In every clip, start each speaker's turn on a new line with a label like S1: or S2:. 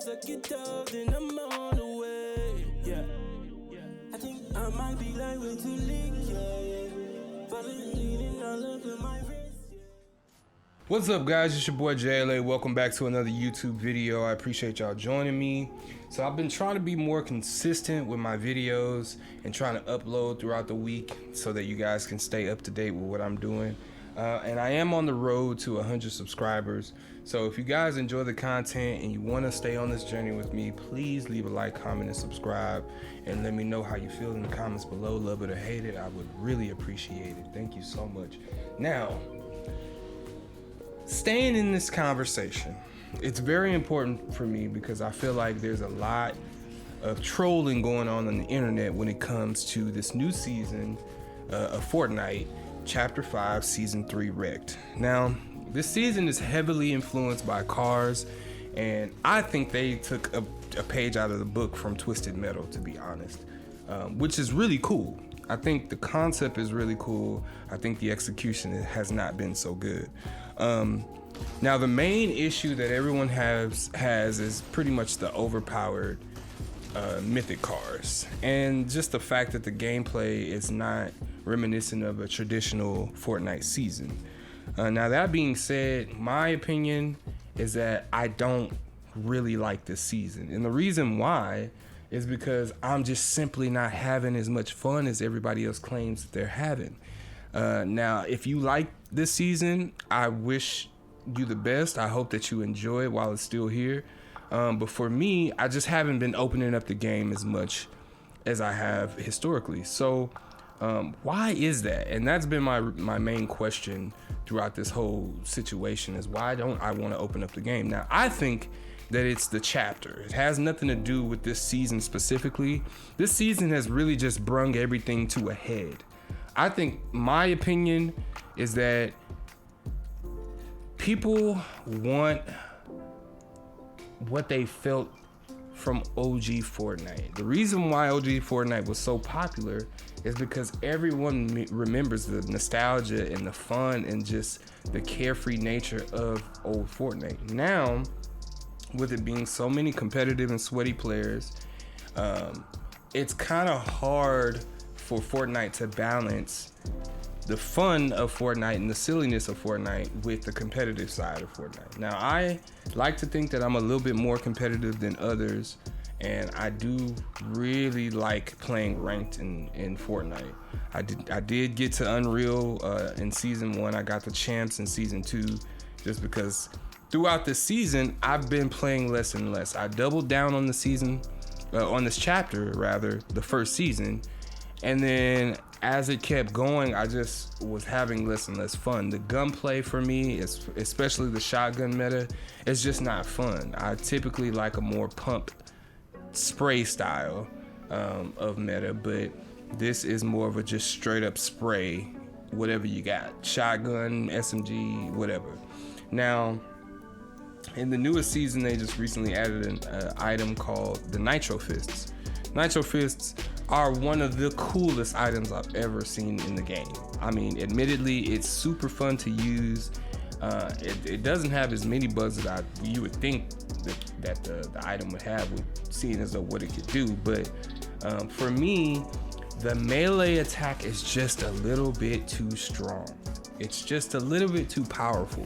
S1: suck it up, then I'm on the way. Yeah. I think I might be like way too leak, yeah. Falling, leaning all up in my wrist.
S2: What's up, guys? It's your boy JLA. Welcome back to another YouTube video. I appreciate y'all joining me. So I've been trying to be more consistent with my videos and trying to upload throughout the week so that you guys can stay up to date with what I'm doing. And I am on the road to 100 subscribers. So if you guys enjoy the content and you want to stay on this journey with me, please leave a like, comment, and subscribe. And let me know how you feel in the comments below. Love it or hate it. I would really appreciate it. Thank you so much. Now, staying in this conversation, it's very important for me because I feel like there's a lot of trolling going on the internet when it comes to this new season of Fortnite Chapter 5 Season 3 Wrecked. Now, this season is heavily influenced by cars, and I think they took a page out of the book from Twisted Metal, to be honest, which is really cool. I think the concept is really cool. I think the execution has not been so good. Now, the main issue that everyone has is pretty much the overpowered mythic cars, and just the fact that the gameplay is not reminiscent of a traditional Fortnite season. Now, that being said, my opinion is that I don't really like this season, and the reason why is because I'm just simply not having as much fun as everybody else claims that they're having. Now, if you like this season, I wish you the best. I hope that you enjoy it while it's still here. But for me, I just haven't been opening up the game as much as I have historically. So why is that? And that's been my main question throughout this whole situation, is why don't I want to open up the game? Now, I think that it's the chapter. It has nothing to do with this season specifically. This season has really just brung everything to a head. I think my opinion is that people want what they felt from OG Fortnite. The reason why OG Fortnite was so popular is because everyone remembers the nostalgia and the fun and just the carefree nature of old Fortnite. Now, with it being so many competitive and sweaty players, it's kind of hard for Fortnite to balance the fun of Fortnite and the silliness of Fortnite with the competitive side of Fortnite. Now, I like to think that I'm a little bit more competitive than others, and I do really like playing ranked in Fortnite. I did get to Unreal in Season 1. I got the champs in Season 2 just because throughout the season, I've been playing less and less. I doubled down on the season, on this chapter rather, the first season. And then as it kept going, I just was having less and less fun. The gunplay for me, especially the shotgun meta, is just not fun. I typically like a more pump spray style of meta, but this is more of a just straight up spray, whatever you got. Shotgun, SMG, whatever. Now, in the newest season, they just recently added an item called the Nitro Fists. Nitro Fists are one of the coolest items I've ever seen in the game. I mean, admittedly, it's super fun to use. It doesn't have as many bugs that you would think that the item would have, with seeing as though what it could do. But for me, the melee attack is just a little bit too strong. It's just a little bit too powerful.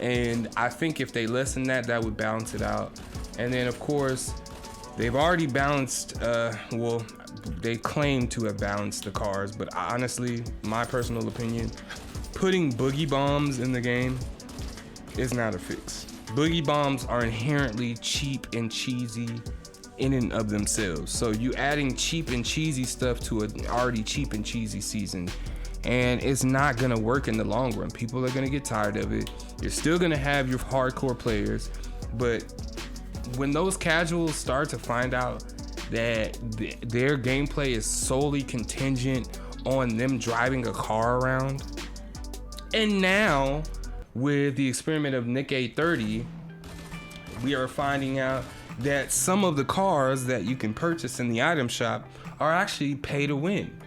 S2: And I think if they lessen that, that would balance it out. And then, of course, they've already balanced, well, they claim to have balanced the cars, but honestly, my personal opinion, putting boogie bombs in the game is not a fix. Boogie bombs are inherently cheap and cheesy in and of themselves. So you adding cheap and cheesy stuff to an already cheap and cheesy season, and it's not gonna work in the long run. People are gonna get tired of it. You're still gonna have your hardcore players, but when those casuals start to find out that their gameplay is solely contingent on them driving a car around, and now with the experiment of Nick 830, we are finding out that some of the cars that you can purchase in the item shop are actually pay to win,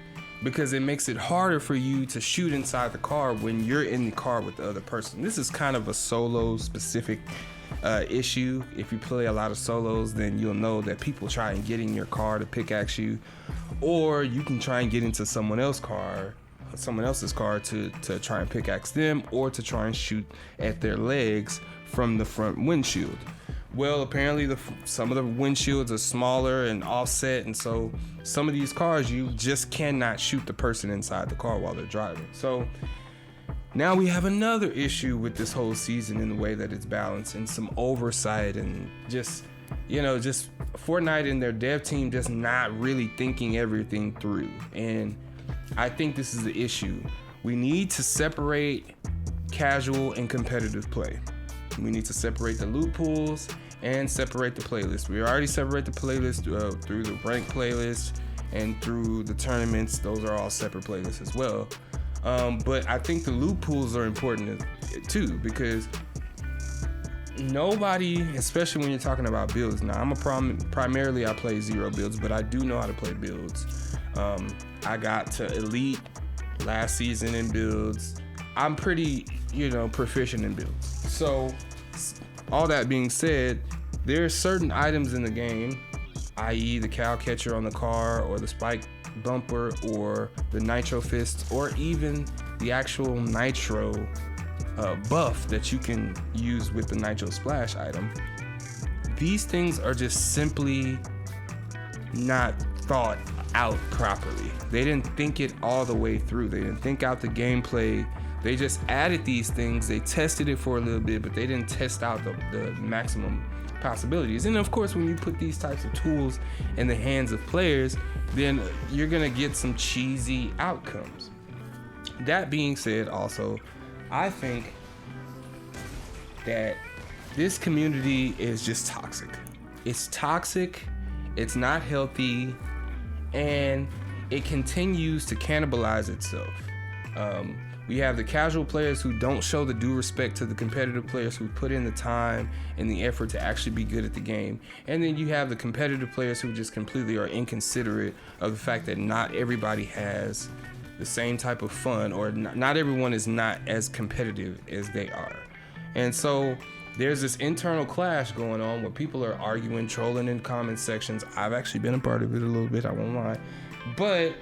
S2: because it makes it harder for you to shoot inside the car when you're in the car with the other person. This is kind of a solo specific issue. If you play a lot of solos, then you'll know that people try and get in your car to pickaxe you, or you can try and get into someone else's car to try and pickaxe them, or to try and shoot at their legs from the front windshield. Well, apparently some of the windshields are smaller and offset, and so some of these cars you just cannot shoot the person inside the car while they're driving. So now we have another issue with this whole season in the way that it's balanced, and some oversight, and just Fortnite and their dev team just not really thinking everything through. And I think this is the issue. We need to separate casual and competitive play. We need to separate the loot pools and separate the playlist. We already separate the playlist through the ranked playlist and through the tournaments. Those are all separate playlists as well. But I think the loot pools are important too, because nobody, especially when you're talking about builds. Now, primarily I play zero builds, but I do know how to play builds. I got to elite last season in builds. I'm pretty, proficient in builds. So, all that being said, there are certain items in the game, i.e. the cow catcher on the car, or the spike bumper, or the nitro fist, or even the actual nitro buff that you can use with the nitro splash item. These things are just simply not thought out properly. They didn't think it all the way through. They didn't think out the gameplay. They just added these things. They tested it for a little bit, but they didn't test out the maximum possibilities. And of course, when you put these types of tools in the hands of players, then you're gonna get some cheesy outcomes. That being said, also, I think that this community is just toxic. It's toxic, it's not healthy, and it continues to cannibalize itself. We have the casual players who don't show the due respect to the competitive players who put in the time and the effort to actually be good at the game. And then you have the competitive players who just completely are inconsiderate of the fact that not everybody has the same type of fun, or not everyone is not as competitive as they are. And so there's this internal clash going on where people are arguing, trolling in comment sections. I've actually been a part of it a little bit, I won't lie. But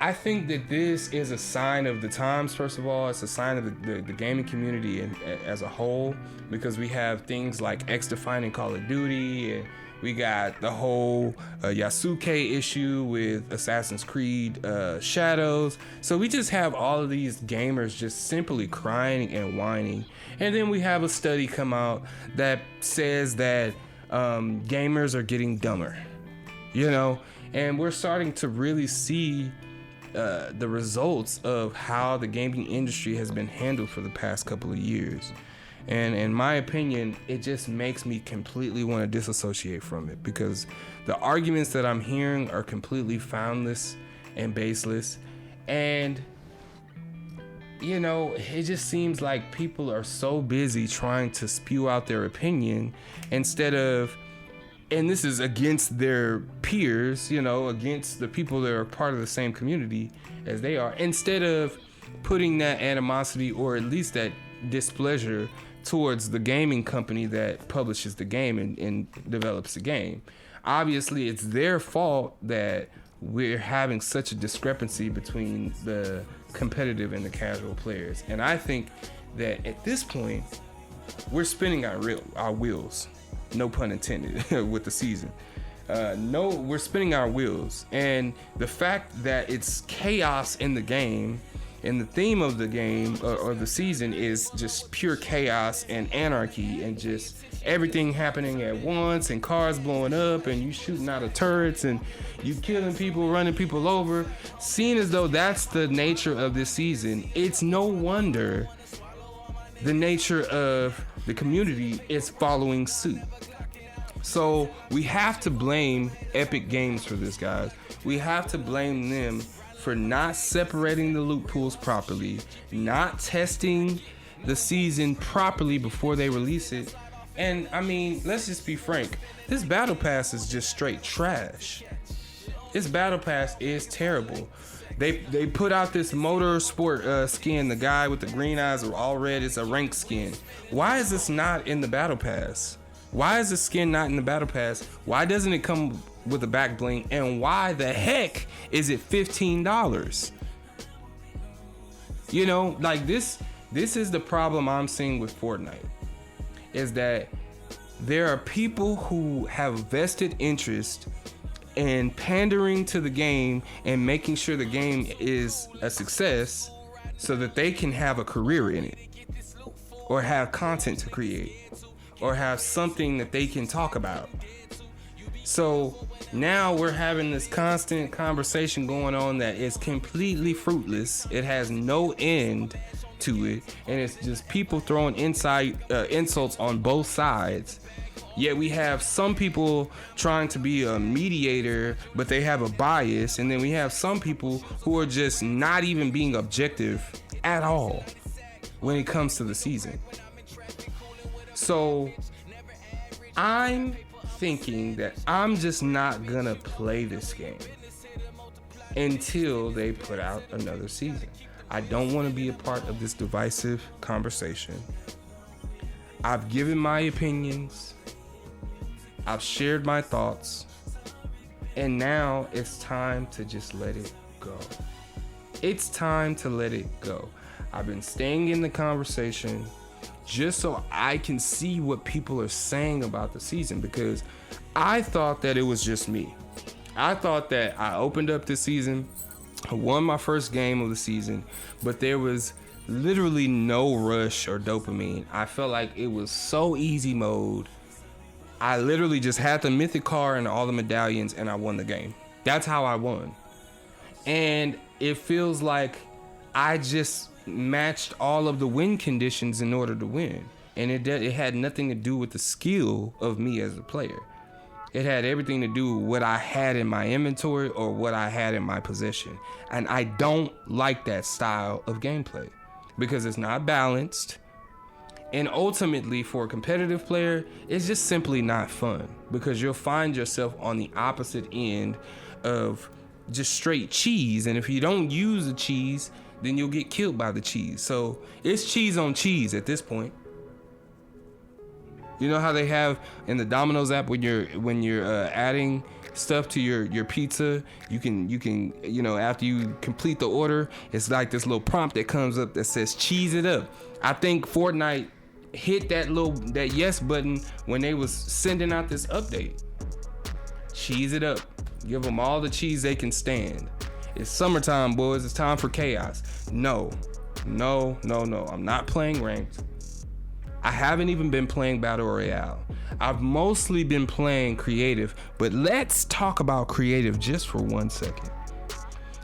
S2: I think that this is a sign of the times. First of all, it's a sign of the gaming community as a whole, because we have things like X-defining Call of Duty, and we got the whole Yasuke issue with Assassin's Creed Shadows. So we just have all of these gamers just simply crying and whining. And then we have a study come out that says that gamers are getting dumber, and we're starting to really see the results of how the gaming industry has been handled for the past couple of years. And in my opinion, it just makes me completely want to disassociate from it, because the arguments that I'm hearing are completely foundless and baseless. And, it just seems like people are so busy trying to spew out their opinion instead of, and this is against their peers, against the people that are part of the same community as they are, instead of putting that animosity, or at least that displeasure, towards the gaming company that publishes the game and develops the game. Obviously, it's their fault that we're having such a discrepancy between the competitive and the casual players. And I think that at this point, we're spinning our wheels. No pun intended with the season. We're spinning our wheels. And the fact that it's chaos in the game, and the theme of the game or the season is just pure chaos and anarchy, and just everything happening at once, and cars blowing up, and you shooting out of turrets, and you killing people, running people over. Seeing as though that's the nature of this season, it's no wonder the nature of the community is following suit. So we have to blame Epic Games for this, guys. We have to blame them for not separating the loot pools properly, not testing the season properly before they release it. And I mean, let's just be frank, this battle pass is just straight trash. This battle pass is terrible. They put out this motorsport skin. The guy with the green eyes are all red. It's a ranked skin. Why is this not in the battle pass? Why is the skin not in the battle pass? Why doesn't it come with a back bling? And why the heck is it $15? You know, like this is the problem I'm seeing with Fortnite, is that there are people who have vested interest in pandering to the game and making sure the game is a success so that they can have a career in it, or have content to create, or have something that they can talk about. So now we're having this constant conversation going on that is completely fruitless. It has no end to it, and it's just people throwing insults on both sides. Yet we have some people trying to be a mediator, but they have a bias. And then we have some people who are just not even being objective at all when it comes to the season. So I'm thinking that I'm just not gonna play this game until they put out another season. I don't want to be a part of this divisive conversation. I've given my opinions. I've shared my thoughts, and now it's time to just let it go. It's time to let it go. I've been staying in the conversation just so I can see what people are saying about the season, because I thought that it was just me. I thought that I opened up this season, I won my first game of the season, but there was literally no rush or dopamine. I felt like it was so easy mode. I literally just had the mythic car and all the medallions, and I won the game. That's how I won. And it feels like I just matched all of the win conditions in order to win. And it had nothing to do with the skill of me as a player. It had everything to do with what I had in my inventory or what I had in my possession. And I don't like that style of gameplay because it's not balanced. And ultimately, for a competitive player, it's just simply not fun, because you'll find yourself on the opposite end of just straight cheese. And if you don't use the cheese, then you'll get killed by the cheese. So it's cheese on cheese at this point. You know how they have in the Domino's app when you're adding stuff to your pizza, you can after you complete the order, it's like this little prompt that comes up that says cheese it up. I think Fortnite hit that yes button when they was sending out this update. Cheese it up. Give them all the cheese they can stand. It's summertime, boys. It's time for chaos. No. I'm not playing ranked. I haven't even been playing Battle Royale. I've mostly been playing creative, but let's talk about creative just for 1 second.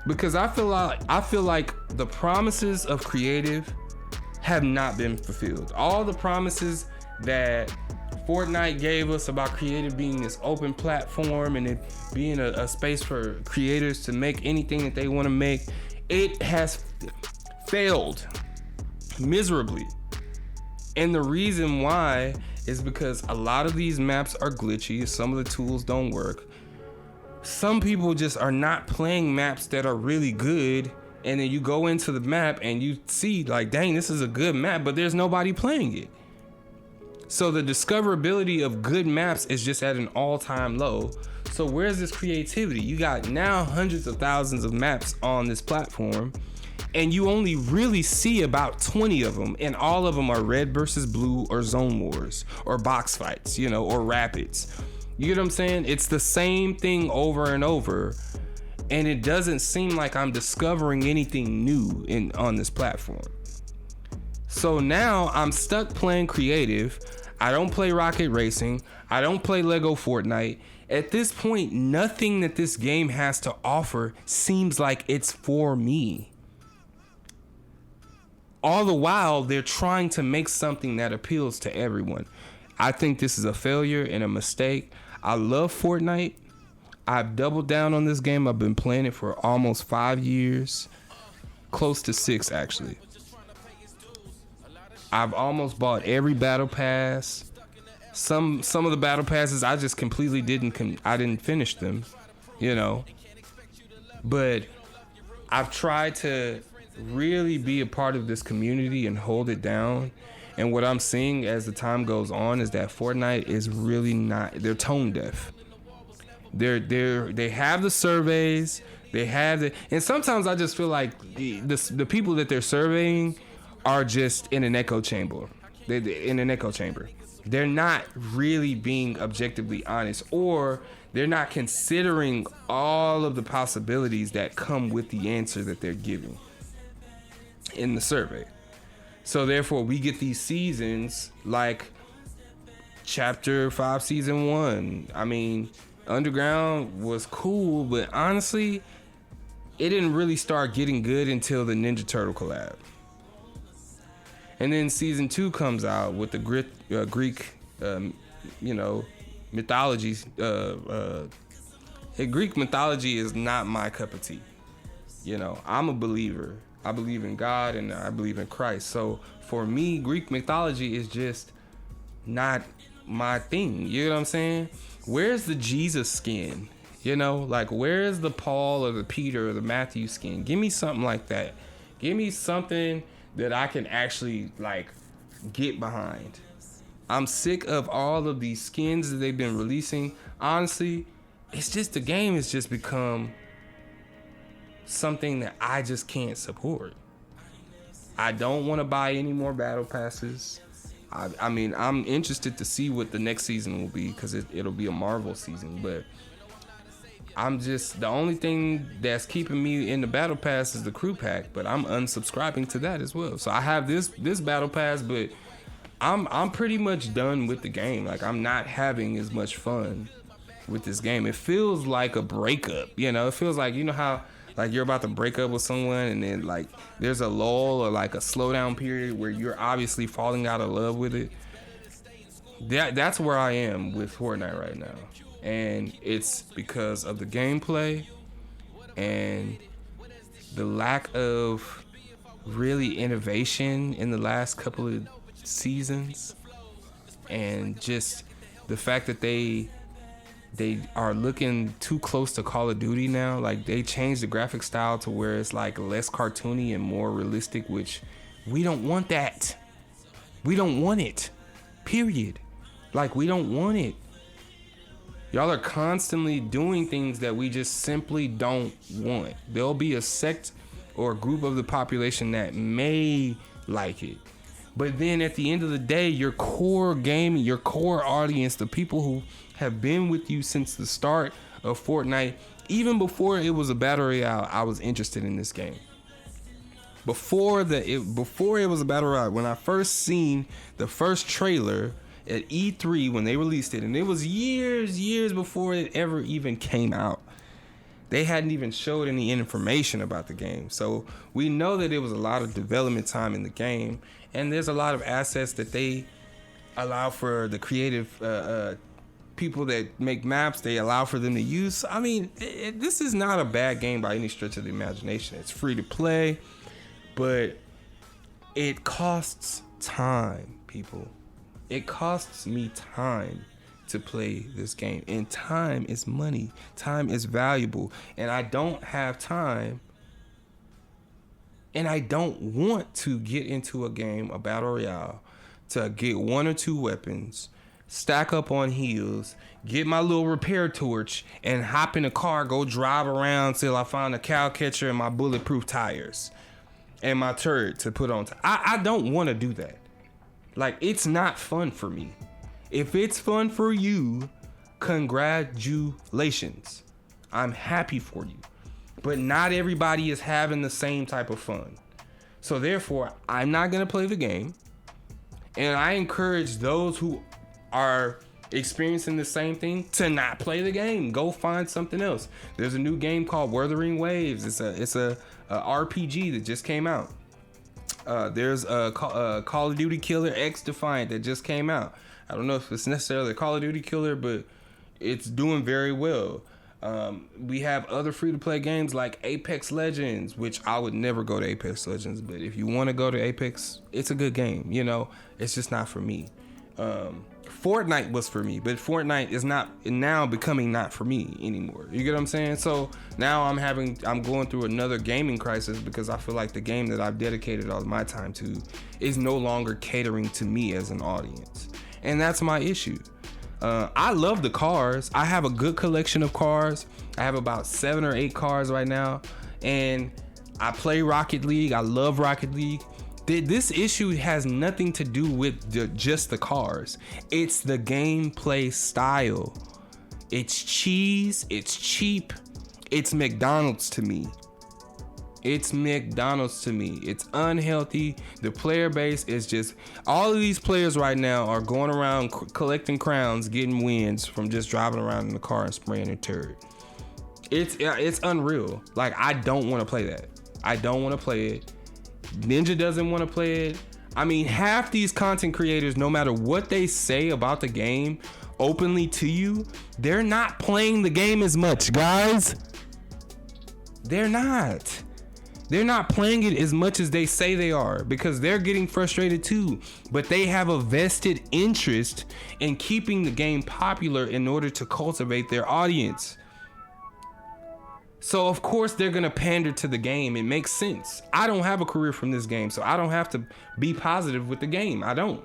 S2: Because I feel like the promises of creative have not been fulfilled. All the promises that Fortnite gave us about creative being this open platform and it being a space for creators to make anything that they want to make, it has failed miserably. And the reason why is because a lot of these maps are glitchy. Some of the tools don't work. Some people just are not playing maps that are really good. And then you go into the map and you see like, dang, this is a good map, but there's nobody playing it. So the discoverability of good maps is just at an all-time low. So where's this creativity? You got now hundreds of thousands of maps on this platform, and you only really see about 20 of them, and all of them are red versus blue or zone wars or box fights, or rapids. You get what I'm saying? It's the same thing over and over, and it doesn't seem like I'm discovering anything new on this platform. So now I'm stuck playing creative. I don't play Rocket Racing. I don't play Lego Fortnite. At this point, nothing that this game has to offer seems like it's for me. All the while, they're trying to make something that appeals to everyone. I think this is a failure and a mistake. I love Fortnite. I've doubled down on this game. I've been playing it for almost 5 years. Close to 6, actually. I've almost bought every battle pass. Some of the battle passes I just completely didn't finish them, But I've tried to really be a part of this community and hold it down. And what I'm seeing as the time goes on is that Fortnite is really not, they're tone deaf. They have the surveys, they have the, and sometimes I just feel like the people that they're surveying are just in an echo chamber. They're in an echo chamber. They're not really being objectively honest, or they're not considering all of the possibilities that come with the answer that they're giving in the survey. So therefore, we get these seasons like Chapter 5, Season 1. I mean, Underground was cool, but honestly, it didn't really start getting good until the Ninja Turtle collab. And then Season 2 comes out with the Greek, mythology. Greek mythology is not my cup of tea. I'm a believer. I believe in God and I believe in Christ. So for me, Greek mythology is just not my thing. You know what I'm saying? Where's the Jesus skin? Like where's the Paul or the Peter or the Matthew skin? Give me something like that. Give me something that I can actually like get behind. I'm sick of all of these skins that they've been releasing. Honestly, it's just the game has just become something that I just can't support. I don't want to buy any more battle passes. I mean, I'm interested to see what the next season will be because it'll be a Marvel season, but I'm just, the only thing that's keeping me in the battle pass is the crew pack, but I'm unsubscribing to that as well. So I have this battle pass, but I'm pretty much done with the game. Like I'm not having as much fun with this game. It feels like a breakup, it feels like, how like you're about to break up with someone and then like there's a lull or like a slowdown period where you're obviously falling out of love with it. That's where I am with Fortnite right now. And it's because of the gameplay and the lack of really innovation in the last couple of seasons, and just the fact that they are looking too close to Call of Duty now. Like they changed the graphic style to where it's like less cartoony and more realistic, which we don't want that. We don't want it. Period. Like we don't want it. Y'all are constantly doing things that we just simply don't want. There'll be a sect or a group of the population that may like it. But then at the end of the day, your core gaming, your core audience, the people who have been with you since the start of Fortnite, even before it was a battle royale, I was interested in this game. Before it was a battle royale, when I first seen the first trailer at E3 when they released it, and it was years before it ever even came out. They hadn't even showed any information about the game. So we know that it was a lot of development time in the game, and there's a lot of assets that they allow for the creative people that make maps, they allow for them to use. I mean, this is not a bad game by any stretch of the imagination. It's free to play, but it costs time, people. It costs me time to play this game, and time is money. Time is valuable, and I don't have time, and I don't want to get into a game, a battle royale, to get one or two weapons, stack up on heals, get my little repair torch, and hop in a car, go drive around till I find a cow catcher and my bulletproof tires and my turret to put on. I don't want to do that. Like, it's not fun for me. If it's fun for you, congratulations. I'm happy for you. But not everybody is having the same type of fun. So therefore, I'm not going to play the game. And I encourage those who are experiencing the same thing to not play the game. Go find something else. There's a new game called Wuthering Waves. It's a RPG that just came out. There's a Call of Duty Killer X Defiant that just came out. I don't know if it's necessarily a Call of Duty killer, but it's doing very well. We have other free-to-play games like Apex Legends, which I would never go to Apex Legends, but if you want to go to Apex, it's a good game. You know, it's just not for me. Fortnite was for me, but Fortnite is now becoming not for me anymore. You get what I'm saying? So now I'm going through another gaming crisis because I feel like the game that I've dedicated all my time to is no longer catering to me as an audience. And that's my issue. I love the cars. I have a good collection of cars. I have about 7 or 8 cars right now. And I play Rocket League. I love Rocket League. This issue has nothing to do with just the cars. It's the gameplay style. It's cheese. It's cheap. It's McDonald's to me. It's McDonald's to me. It's unhealthy. The player base is just... All of these players right now are going around collecting crowns, getting wins from just driving around in the car and spraying a turd. It's unreal. Like, I don't want to play that. I don't want to play it. Ninja doesn't want to play it. I mean, half these content creators, no matter what they say about the game openly to you, they're not playing the game as much, guys. They're not. They're not playing it as much as they say they are because they're getting frustrated too. But they have a vested interest in keeping the game popular in order to cultivate their audience. So of course they're gonna pander to the game. It makes sense. I don't have a career from this game, so I don't have to be positive with the game. I don't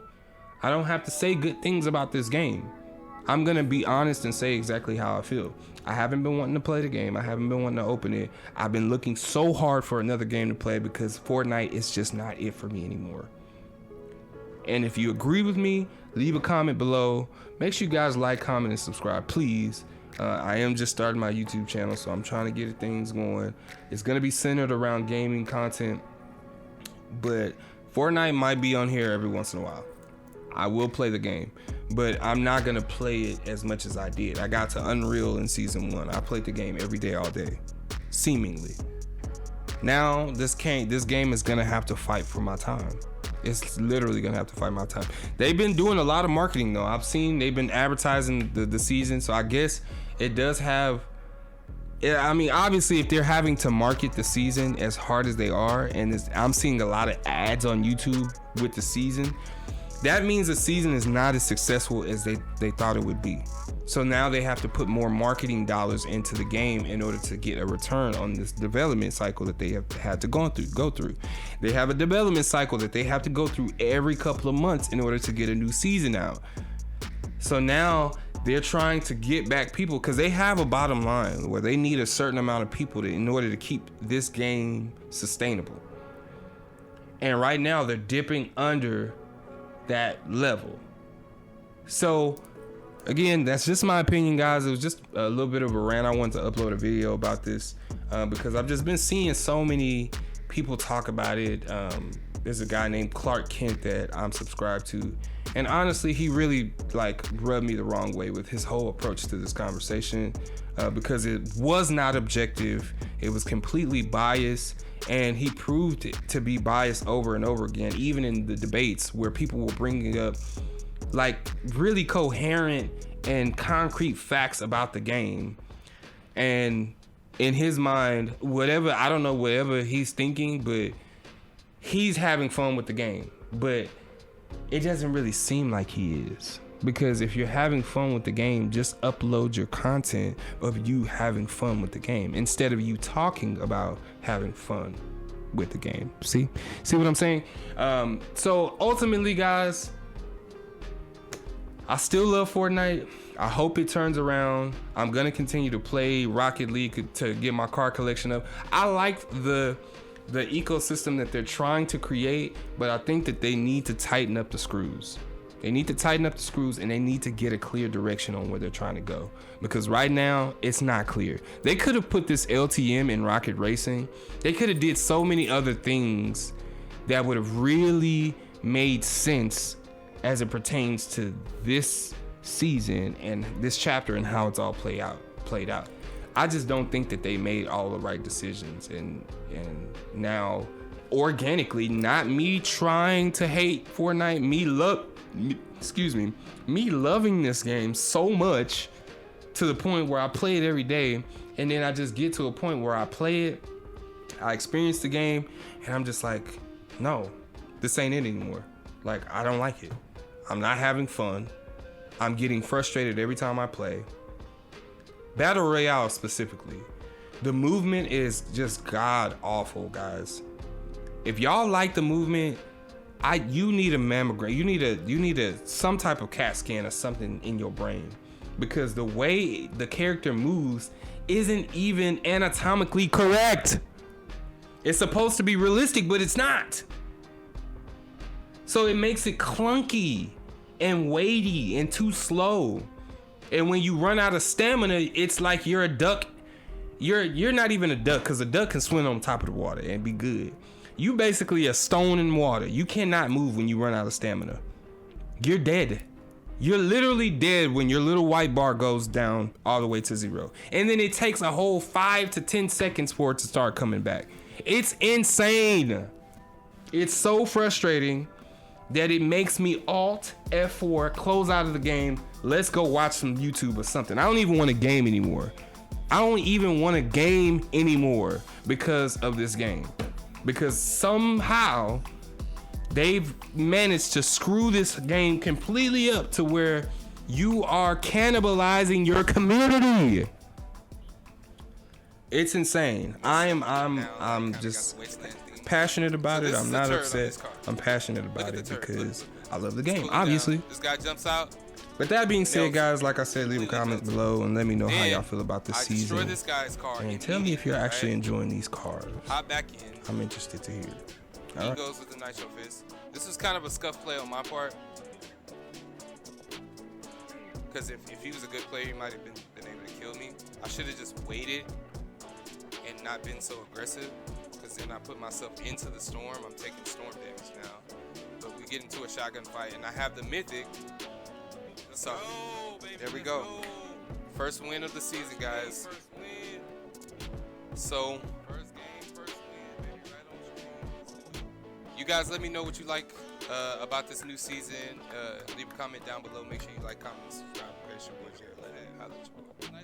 S2: have to say good things about this game. I'm gonna be honest and say exactly how I feel. I haven't been wanting to play the game. I haven't been wanting to open it. I've been looking so hard for another game to play because Fortnite is just not it for me anymore. And if you agree with me, leave a comment below. Make sure you guys like, comment, and subscribe, please. I am just starting my YouTube channel, so I'm trying to get things going. It's gonna be centered around gaming content, but Fortnite might be on here every once in a while. I will play the game, but I'm not gonna play it as much as I did. I got to Unreal in season 1. I played the game every day, all day, seemingly. Now this game is gonna have to fight for my time. It's literally gonna have to fight my time. They've been doing a lot of marketing though. I've seen they've been advertising the season, so I guess it does have. I mean, obviously, if they're having to market the season as hard as they are, and I'm seeing a lot of ads on YouTube with the season, that means the season is not as successful as they thought it would be. So now they have to put more marketing dollars into the game in order to get a return on this development cycle that they have had to go through. They have a development cycle that they have to go through every couple of months in order to get a new season out. So now they're trying to get back people because they have a bottom line where they need a certain amount of people in order to keep this game sustainable. And right now they're dipping under that level. So again, that's just my opinion, guys. It was just a little bit of a rant. I wanted to upload a video about this because I've just been seeing so many people talk about it. There's a guy named Clark Kent that I'm subscribed to, and honestly, he really rubbed me the wrong way with his whole approach to this conversation because it was not objective. It was completely biased, and he proved it to be biased over and over again, even in the debates where people were bringing up really coherent and concrete facts about the game. And in his mind, whatever he's thinking, but he's having fun with the game. But it doesn't really seem like he is. Because if you're having fun with the game, just upload your content of you having fun with the game instead of you talking about having fun with the game. See what I'm saying? So ultimately, guys, I still love Fortnite. I hope it turns around. I'm gonna continue to play Rocket League to get my car collection up. I like the ecosystem that they're trying to create, but I think that they need to tighten up the screws. They need to tighten up the screws, and they need to get a clear direction on where they're trying to go. Because right now, it's not clear. They could have put this LTM in Rocket Racing. They could have did so many other things that would have really made sense as it pertains to this season and this chapter and how it's all played out. I just don't think that they made all the right decisions, and now organically, not me trying to hate Fortnite, me loving this game so much to the point where I play it every day, and then I just get to a point where I play it, I experience the game, and I'm just like, no, this ain't it anymore. I don't like it. I'm not having fun. I'm getting frustrated every time I play. Battle Royale specifically. The movement is just god awful, guys. If y'all like the movement, you need a mammogram. You need some type of CAT scan or something in your brain, because the way the character moves isn't even anatomically correct. It's supposed to be realistic, but it's not. So it makes it clunky and weighty and too slow. And when you run out of stamina, it's like you're a duck. You're not even a duck, because a duck can swim on top of the water and be good. You basically a stone in water. You cannot move when you run out of stamina. You're dead. You're literally dead when your little white bar goes down all the way to 0. And then it takes a whole 5 to 10 seconds for it to start coming back. It's insane. It's so frustrating that it makes me Alt F4, close out of the game. Let's go watch some YouTube or something. I don't even want to game anymore. I don't even want to game anymore because of this game. Because somehow they've managed to screw this game completely up to where you are cannibalizing your community. It's insane. I'm just passionate about it. I'm not upset. I'm passionate about it because I love the game, obviously.
S3: This guy jumps out.
S2: With that being said, guys, like I said, leave a comment below and let me know how y'all feel about this season.
S3: Destroy this guy's car.
S2: And tell me if you're actually enjoying these cars.
S3: Hop back in.
S2: I'm interested to hear.
S3: He goes with the Nitro Fist. This was kind of a scuff play on my part. Because if he was a good player, he might have been able to kill me. I should have just waited and not been so aggressive. Because then I put myself into the storm. I'm taking storm damage now. But we get into a shotgun fight, and I have the mythic. So there we go. First win of the season, guys. So first game, first win, baby, right on stream. You guys, let me know what you like about this new season. Leave a comment down below. Make sure you like, comment, subscribe. Okay, it's your boy JLAMusiq. Holla at you.